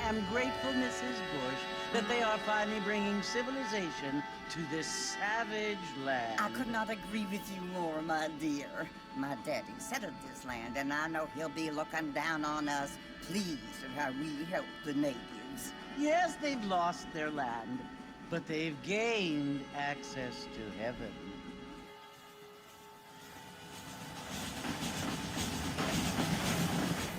am grateful, Mrs. Bush, that they are finally bringing civilization to this savage land. I could not agree with you more, my dear. My daddy settled this land, and I know he'll be looking down on us, pleased at how we help the natives. Yes, they've lost their land, but they've gained access to heaven.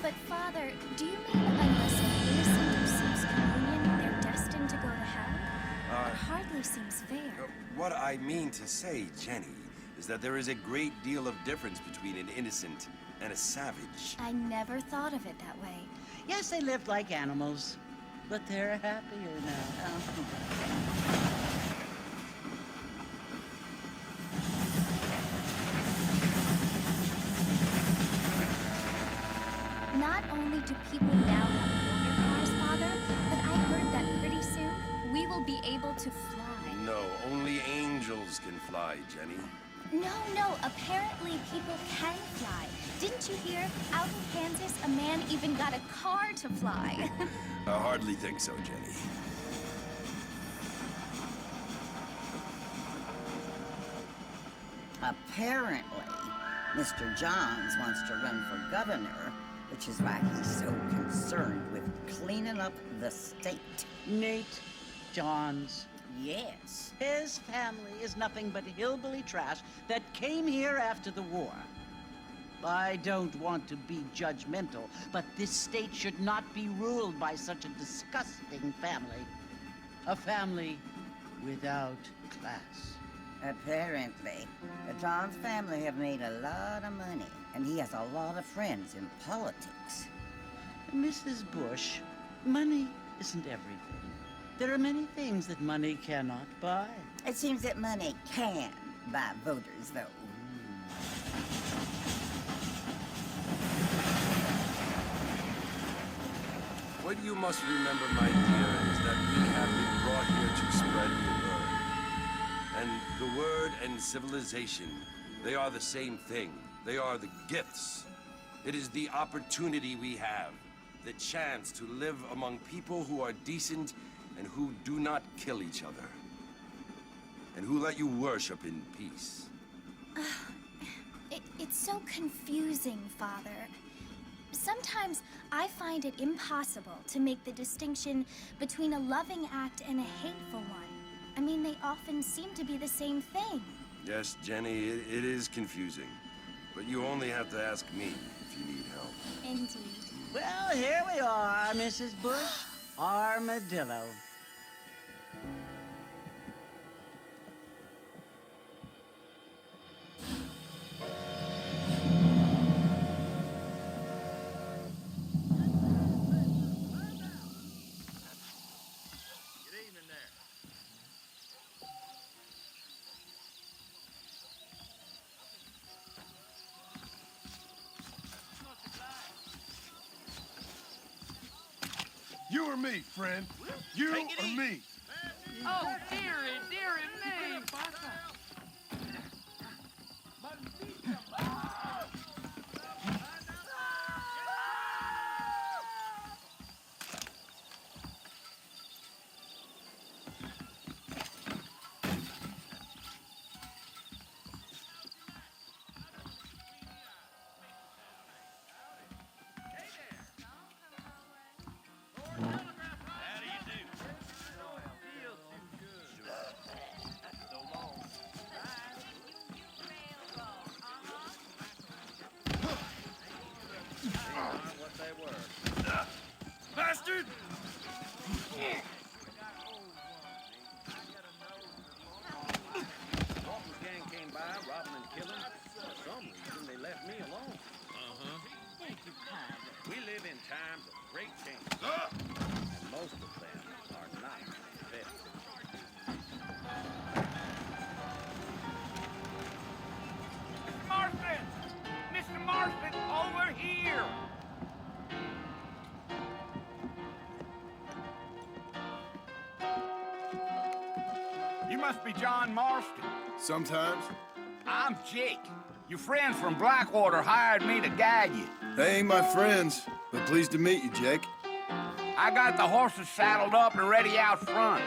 But, Father, do you mean unless an innocent receives communion, they're destined to go to hell? It hardly seems fair. What I mean to say, Jenny, is that there is a great deal of difference between an innocent and a savage. I never thought of it that way. Yes, they lived like animals, but they're happier now. Not only do people now have motor cars, Father, but I heard that pretty soon we will be able to fly. No, only angels can fly, Jenny. No, apparently people can fly. Didn't you hear? Out in Kansas, a man even got a car to fly. I hardly think so, Jenny. Apparently, Mr. Johns wants to run for governor, which is why he's so concerned with cleaning up the state. Nate Johns. Yes. His family is nothing but hillbilly trash that came here after the war. I don't want to be judgmental, but this state should not be ruled by such a disgusting family. A family without class. Apparently, the Johns family have made a lot of money, and he has a lot of friends in politics. Mrs. Bush, money isn't everything. There are many things that money cannot buy. It seems that money can buy voters, though. What you must remember, my dear, is that we have been brought here to spread the word. And the word and civilization, they are the same thing. They are the gifts. It is the opportunity we have, the chance to live among people who are decent and who do not kill each other, and who let you worship in peace. It's so confusing, Father. Sometimes I find it impossible to make the distinction between a loving act and a hateful one. I mean, they often seem to be the same thing. Yes, Jenny, it is confusing. But you only have to ask me if you need help. Indeed. Well, here we are, Mrs. Bush. Armadillo. You or me, friend? You or me? Oh, dearie me! Bastard! Walker's gang came by, robbing and killing. For some reason, they left me alone. Thank you, Pug. We live in times of great change, and most of them are not the best. Marston! Mr. Marston, over here! You must be John Marston. Sometimes. I'm Jake. Your friends from Blackwater hired me to guide you. They ain't my friends, but pleased to meet you, Jake. I got the horses saddled up and ready out front.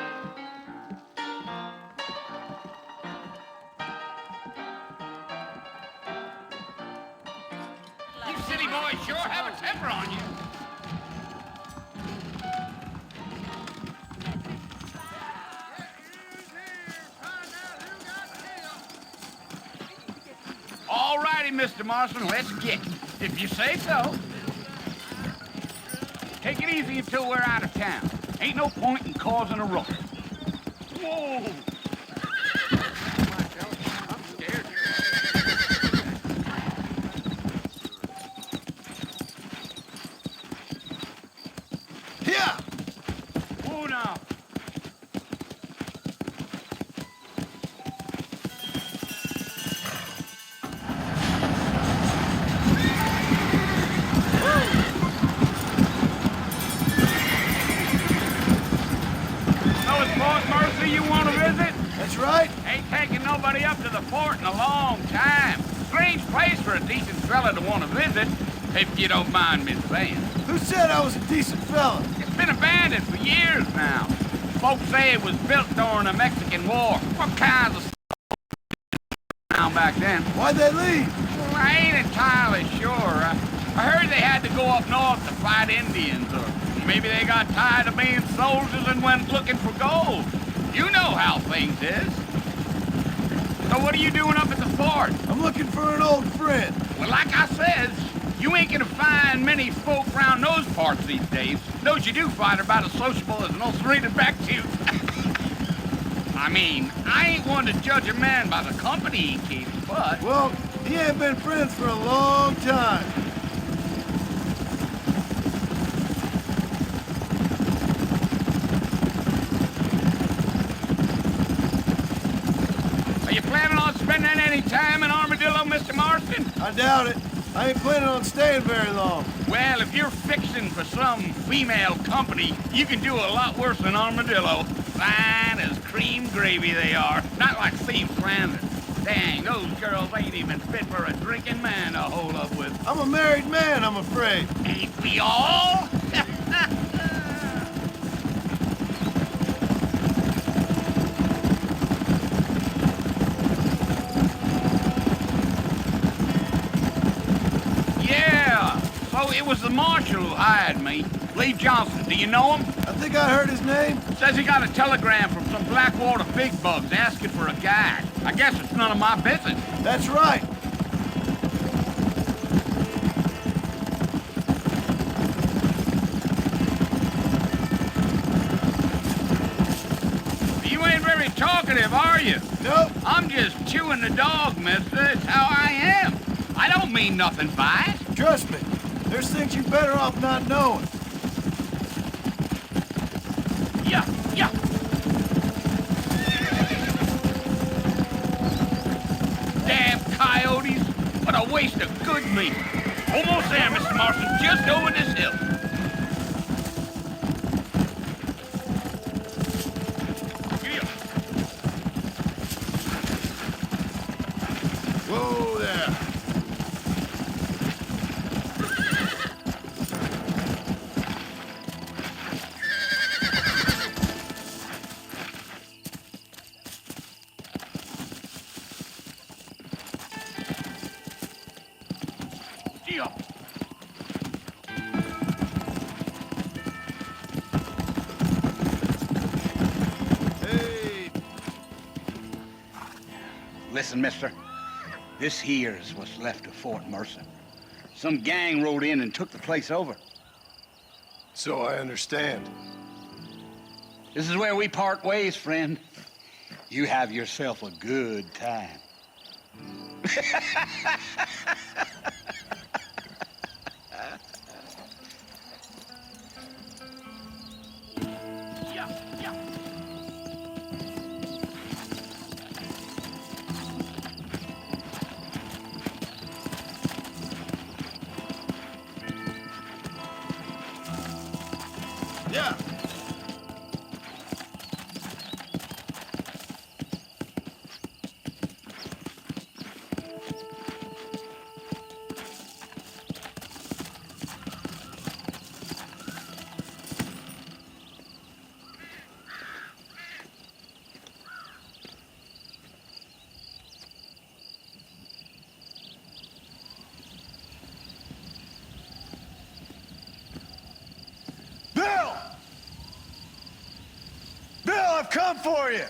You city boys sure have a temper on you. All righty, Mr. Marston, let's get it, if you say so. Take it easy until we're out of town. Ain't no point in causing a ruckus. Whoa! I'm scared. Yeah! Whoa now. You want to visit? That's right. Ain't taking nobody up to the fort in a long time. Strange place for a decent fella to want to visit, if you don't mind me saying. Who said I was a decent fella? It's been abandoned for years now. Folks say it was built during the Mexican War. What kinds of down back then? Why'd they leave? Well, I ain't entirely sure. I heard they had to go up north to fight Indians, or maybe they got tired of being soldiers and went looking for gold. You know how things is. So what are you doing up at the fort? I'm looking for an old friend. Well, like I says, you ain't gonna find many folk around those parts these days. Those you do find are about as sociable as an ulcerated back tooth. I mean, I ain't one to judge a man by the company he keeps, but... Well, he ain't been friends for a long time. Are you planning on spending any time in Armadillo, Mr. Marston? I doubt it. I ain't planning on staying very long. Well, if you're fixing for some female company, you can do a lot worse than Armadillo. Fine as cream gravy they are. Not like Steve Flanders. Dang, those girls ain't even fit for a drinking man to hold up with. I'm a married man, I'm afraid. Ain't we all? Yeah, so it was the marshal who hired me. Lee Johnson, do you know him? I think I heard his name. Says he got a telegram from some Blackwater big bugs asking for a guide. I guess it's none of my business. That's right. You ain't very talkative, are you? Nope. I'm just chewing the dog, mister. It's how I am. I don't mean nothing by it. Trust me. There's things you're better off not knowing. Yeah, yeah. Damn coyotes. What a waste of good meat. Almost there, Mr. Marston. Just over this hill. Yeah. Whoa there. Yeah. Hey. Listen, mister. This here is what's left of Fort Mercer. Some gang rode in and took the place over. So I understand. This is where we part ways, friend. You have yourself a good time. Yeah, yeah. Yeah. come for you!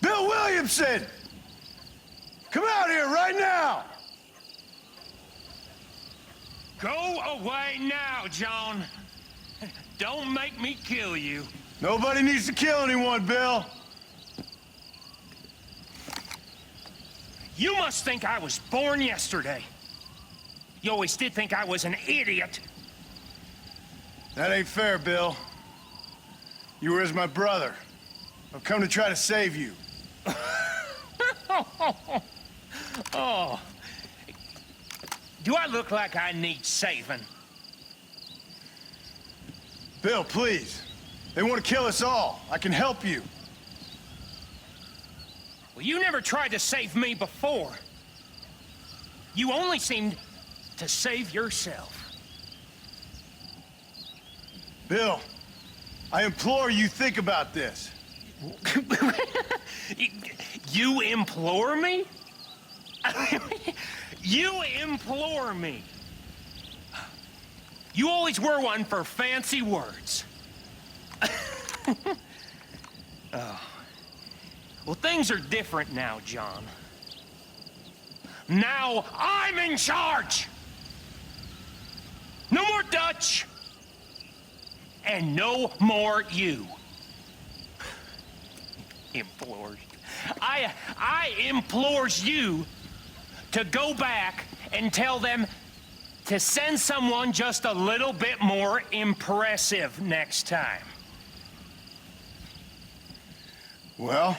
Bill Williamson! Come out here right now! Go away now, John. Don't make me kill you. Nobody needs to kill anyone, Bill. You must think I was born yesterday. You always did think I was an idiot. That ain't fair, Bill. You were as my brother. I've come to try to save you. Oh. Do I look like I need saving? Bill, please. They want to kill us all. I can help you. Well, you never tried to save me before. You only seemed to save yourself. Bill, I implore you think about this. You implore me? You implore me. You always were one for fancy words. Oh. Well, things are different now, John. Now I'm in charge! No more Dutch! And no more you. Implores. I implores you to go back and tell them to send someone just a little bit more impressive next time. Well?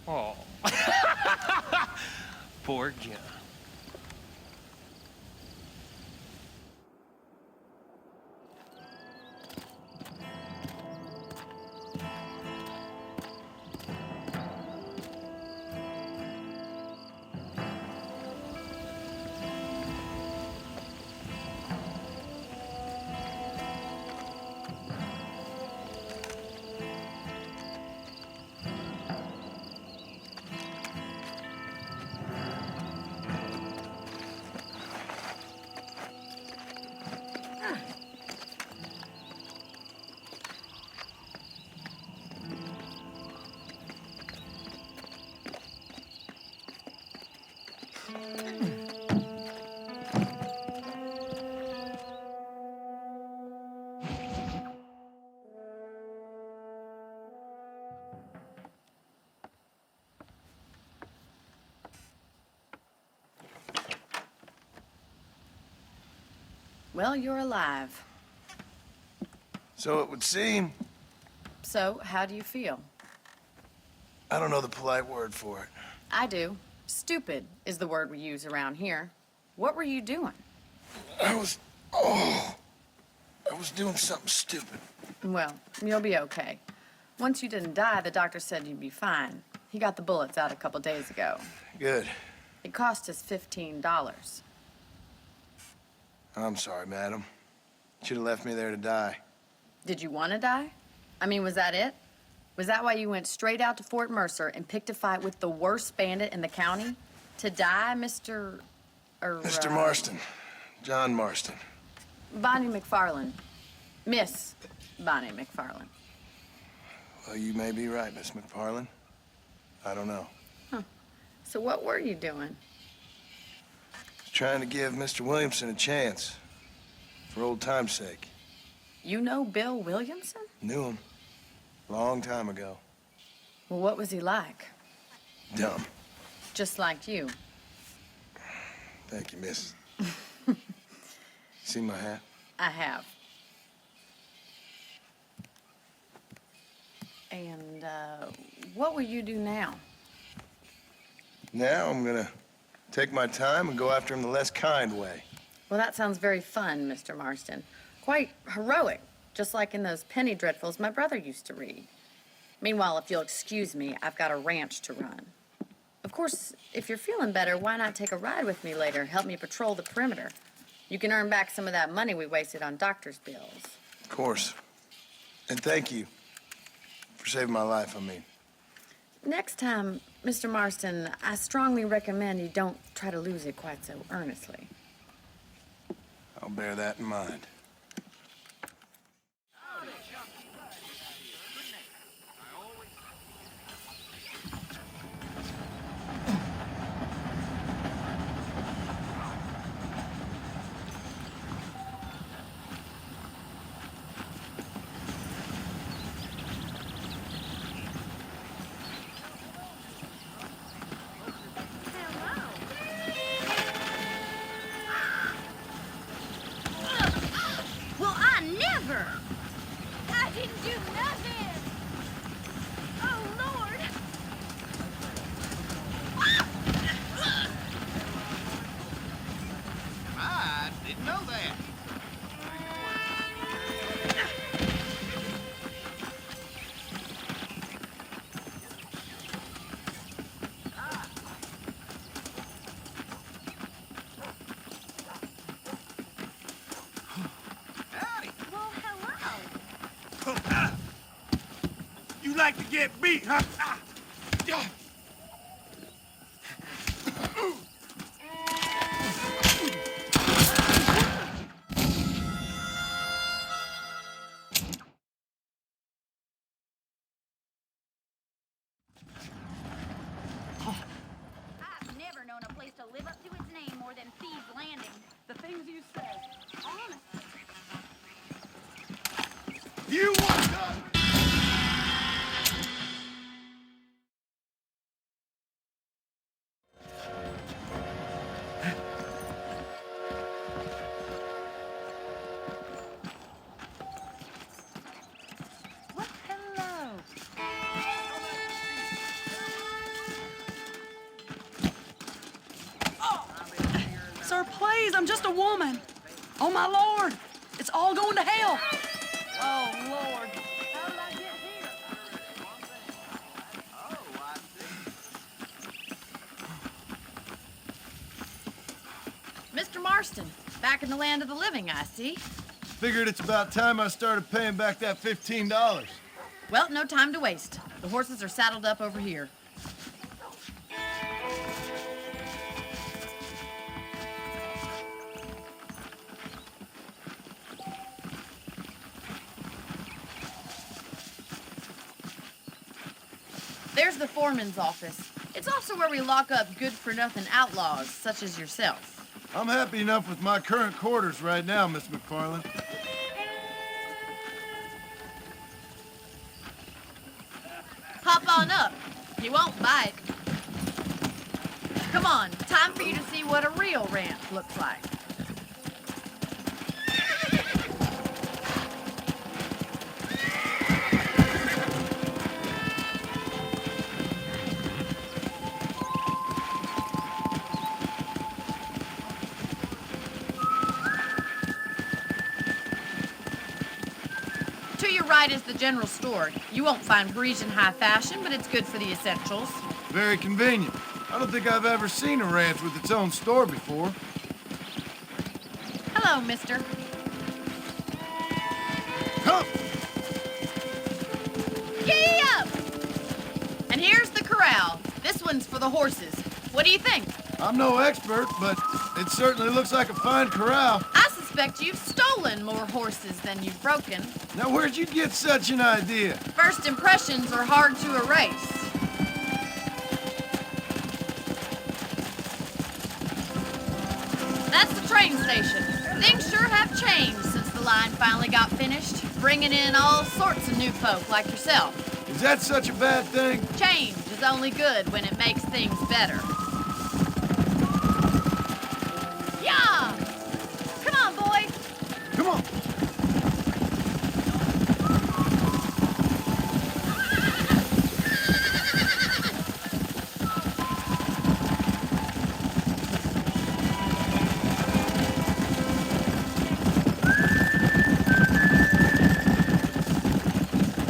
Oh. Poor John. Well, you're alive. So it would seem. So, how do you feel? I don't know the polite word for it. I do. Stupid is the word we use around here. What were you doing? I was doing something stupid. Well, you'll be okay. Once you didn't die, the doctor said you'd be fine. He got the bullets out a couple days ago. Good. It cost us $15. I'm sorry, madam. Should have left me there to die. Did you want to die? I mean, was that it? Was that why you went straight out to Fort Mercer and picked a fight with the worst bandit in the county? To die, Mr. Mr. Marston. John Marston. Bonnie McFarland. Miss Bonnie McFarland. Well, you may be right, Miss McFarland. I don't know. Huh. So what were you doing? Trying to give Mr. Williamson a chance. For old time's sake. You know Bill Williamson? Knew him. Long time ago. Well, what was he like? Dumb. Just like you. Thank you, miss. See my hat? I have. And, what will you do now? Now I'm gonna take my time and go after him the less kind way. Well, that sounds very fun, Mr. Marston. Quite heroic, just like in those penny dreadfuls my brother used to read. Meanwhile, if you'll excuse me, I've got a ranch to run. Of course, if you're feeling better, why not take a ride with me later? Help me patrol the perimeter. You can earn back some of that money we wasted on doctor's bills. Of course. And thank you for saving my life, I mean. Next time, Mr. Marston, I strongly recommend you don't try to lose it quite so earnestly. I'll bear that in mind. like to get beat, huh? I've never known a place to live up to its name more than Thieves Landing. The things you said, honestly. You want to... What? Hello. Sir, please, I'm just a woman. Oh, my Lord. It's all going to hell. Oh, Lord. How did I get here? Mr. Marston, back in the land of the living, I see. Figured it's about time I started paying back that $15. Well, no time to waste. The horses are saddled up over here. There's the foreman's office. It's also where we lock up good-for-nothing outlaws, such as yourself. I'm happy enough with my current quarters right now, Miss McFarland. Hop on up. You won't bite. Come on, time for you to see what a real ranch looks like. To your right is the general store. You won't find Parisian high fashion, but it's good for the essentials. Very convenient. I don't think I've ever seen a ranch with its own store before. Hello, mister. Come! Giddy up! And here's the corral. This one's for the horses. What do you think? I'm no expert, but it certainly looks like a fine corral. I suspect you've stolen more horses than you've broken. Now, where'd you get such an idea? First impressions are hard to erase. That's the train station. Things sure have changed since the line finally got finished, bringing in all sorts of new folk like yourself. Is that such a bad thing? Change is only good when it makes things better. Yeah! Come on, boys! Come on!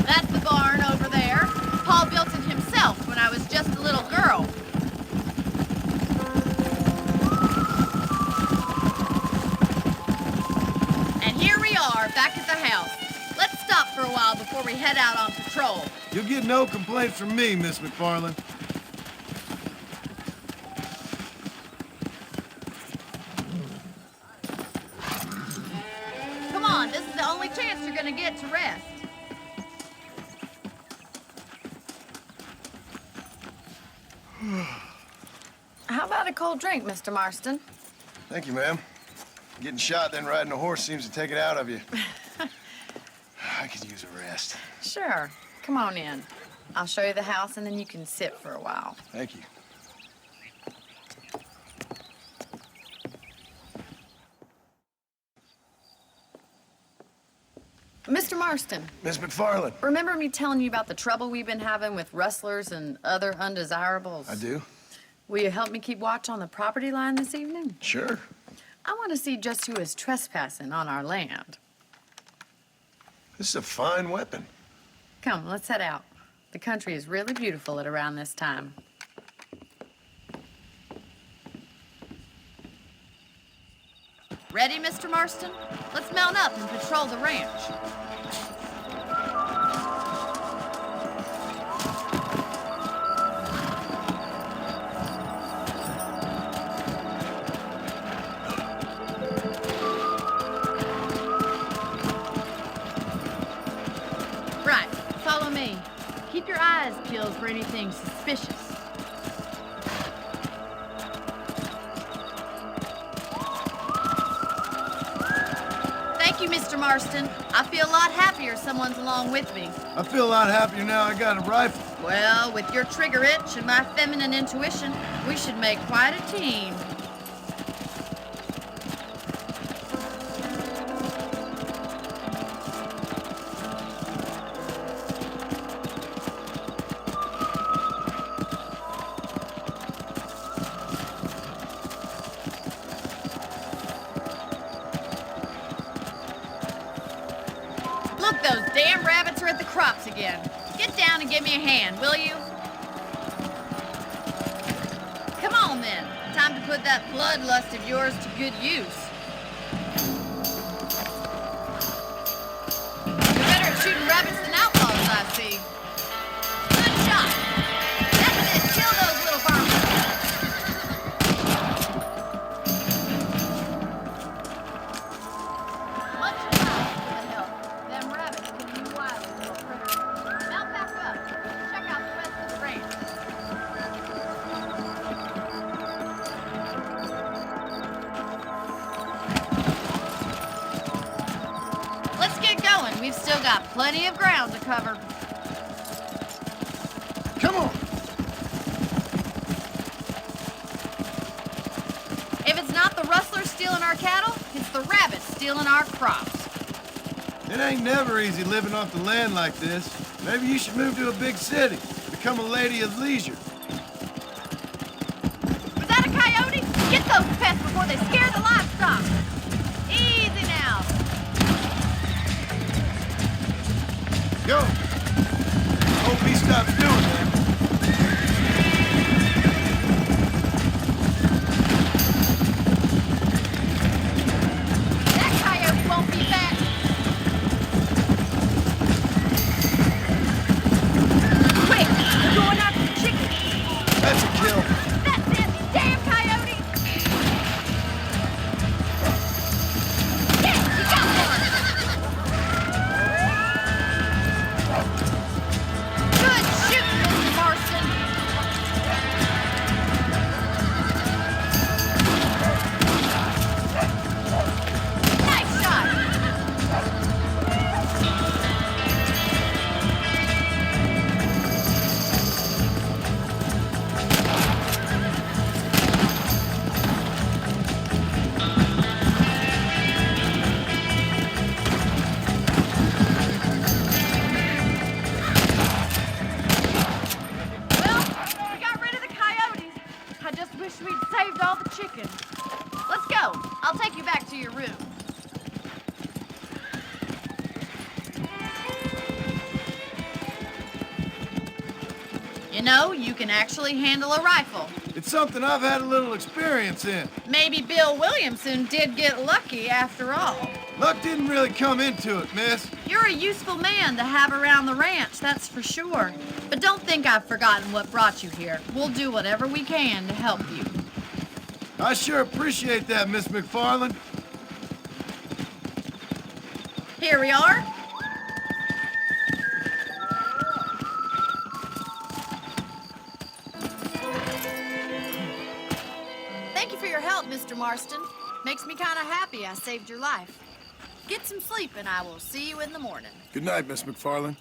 That's the barn over there. Paul built it himself when I was just a little girl. And here we are, back at the house. Let's stop for a while before we head out on patrol. You'll get no complaints from me, Miss McFarland. Come on, this is the only chance you're gonna get to rest. How about a cold drink, Mr. Marston? Thank you, ma'am. Getting shot, then riding a horse seems to take it out of you. I could use a rest. Sure. Come on in. I'll show you the house, and then you can sit for a while. Thank you. Mr. Marston, Miss McFarland. remember me telling you about the trouble we've been having with rustlers and other undesirables? I do? Will you help me keep watch on the property line this evening? Sure. I want to see just who is trespassing on our land. This is a fine weapon. Come, let's head out. The country is really beautiful at around this time. Ready, Mr. Marston? Let's mount up and patrol the ranch. anything suspicious. Thank you, Mr. Marston. I feel a lot happier someone's along with me. I feel a lot happier now I got a rifle. Well, with your trigger itch and my feminine intuition, we should make quite a team. Look, those damn rabbits are at the crops again. Get down and give me a hand, will you? Come on, then. Time to put that bloodlust of yours to good use. You're better at shooting rabbits than outlaws, I see. Good shot. That's it. Kill those little varmints. Much obliged for the help. Them rabbits can be wily little critters. Mount back up. Check out the rest of the range. Let's get going. We've still got plenty of ground to cover. Come on. If it's not the rustlers stealing our cattle, it's the rabbits stealing our crops. It ain't never easy living off the land like this. Maybe you should move to a big city. Become a lady of leisure. Was that a coyote? Get those pests before they scare the livestock. Easy now. Go. Hope he stops doing that. That coyote won't be back. Quick, we're going after the chickens. That's a kill. That's it, damn coyote. Yeah, you got one. Good shooting, Mr. Marston. Nice shot. Well, we got rid of the coyotes. I just wish we'd saved all the chickens. Let's go. I'll take you back to your room. You know, you can actually handle a rifle. It's something I've had a little experience in. Maybe Bill Williamson did get lucky after all. Luck didn't really come into it, miss. You're a useful man to have around the ranch, that's for sure. But don't think I've forgotten what brought you here. We'll do whatever we can to help you. I sure appreciate that, Miss McFarland. Here we are. Thank you for your help, Mr. Marston. Makes me kind of happy I saved your life. Get some sleep and I will see you in the morning. Good night, Miss McFarland.